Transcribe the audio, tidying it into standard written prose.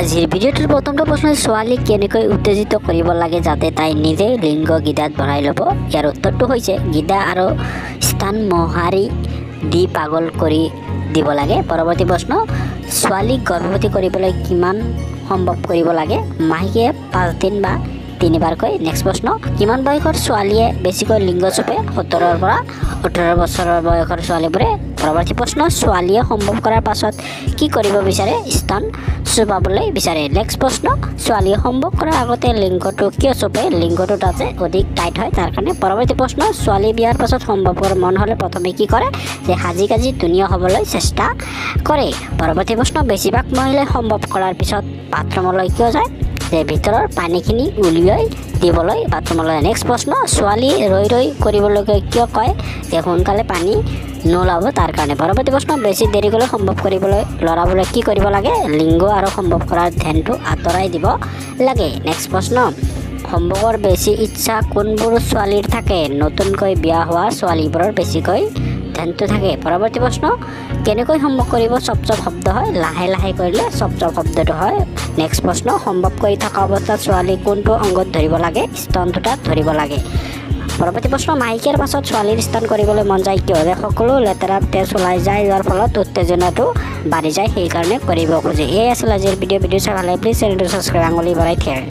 আজিৰ ভিডিঅ'টোৰ প্ৰথমটো প্ৰশ্ন ছোৱালীক কেনেকৈ উত্তেজিত কৰিব লাগে যাতে তাই নিজে লিংগ গিদাত বনাই ল'ব। ইয়াৰ উত্তৰটো হৈছে গিদা আৰু স্থান মোহাৰি দি পাগল কৰি দিব লাগে। পৰৱৰ্তী প্ৰশ্ন ছোৱালীক গৰ্ভৱতী কৰিবলৈ কিমান সম্ভৱ কৰিব লাগে? মাহেকীয়া 5 দিন বা 3বাৰকৈ। নেক্সট প্ৰশ্ন কিমান বয়সৰ ছোৱালীয়ে বেছিকৈ লিংগ চুপে? 17ৰ পৰা 18 বছৰৰ বয়সৰ ছোৱালীবোৰে। পৰৱৰ্তী প্ৰশ্ন ছোৱালীয়ে সম্ভৱ কৰাৰ পাছত কি কৰিব বিচাৰে? স্তন চুপাবলৈ বিচাৰে। নেক্সট প্ৰশ্ন ছোৱালীয়ে সম্ভৱ কৰাৰ আগতে লিংগটো কিয় চুপে? লিংগটো তাতে অধিক টাইট হয় তাৰ কাৰণে। পৰৱৰ্তী প্ৰশ্ন ছোৱালী বিয়াৰ পাছত সম্ভৱৰ মন হ'লে প্ৰথমে কি কৰে? যে সাজি কাজি ধুনীয়া হ'বলৈ চেষ্টা কৰে। পৰৱৰ্তী প্ৰশ্ন বেছিভাগ মহিলাই সম্ভৱ কৰাৰ পিছত বাথৰুমলৈ কিয় যায়? যে ভিতৰৰ পানীখিনি উলিয়াই দিবলৈ বাথৰুমলৈ। নেক্সট প্ৰশ্ন ছোৱালী ৰৈ ৰৈ কৰিবলৈ কিয় কয়? যে সোনকালে পানী নোলাব তাৰ কাৰণে। পৰৱৰ্তী প্ৰশ্ন বেছি দেৰি গ'লে সম্ভৱ কৰিবলৈ ল'ৰাবোৰে কি কৰিব লাগে? লিংগ আৰু সম্ভৱ কৰাৰ ধ্যানটো আঁতৰাই দিব লাগে। নেক্সট প্ৰশ্ন সম্ভৱৰ বেছি ইচ্ছা কোনবোৰ ছোৱালীৰ থাকে? নতুনকৈ বিয়া হোৱা ছোৱালীবোৰৰ বেছিকৈ ধ্যানটো থাকে। পৰৱৰ্তী প্ৰশ্ন কেনেকৈ সম্ভৱ কৰিব? চপ চপ শব্দ হয়, লাহে লাহে কৰিলে চপ চপ শব্দটো হয়। নেক্সট প্ৰশ্ন সম্ভৱ কৰি থকা অৱস্থাত ছোৱালী কোনটো অংগত ধৰিব লাগে? স্তন দুটাত ধৰিব লাগে। পৰৱৰ্তী প্ৰশ্ন মাহেকীয়াৰ পাছত ছোৱালীৰ স্তন কৰিবলৈ মন যায় কিয়? যে সকলো লেতেৰা তেজ ওলাই যায় যাৰ ফলত উত্তেজনাটো বাঢ়ি যায় সেইকাৰণে কৰিব খোজে। এই আছিল আজিৰ ভিডিঅ' চাই ভাল লাগে প্লিজ চেনেলটো ছাবস্ক্ৰাইব আঙুলি বঢ়াই থিয়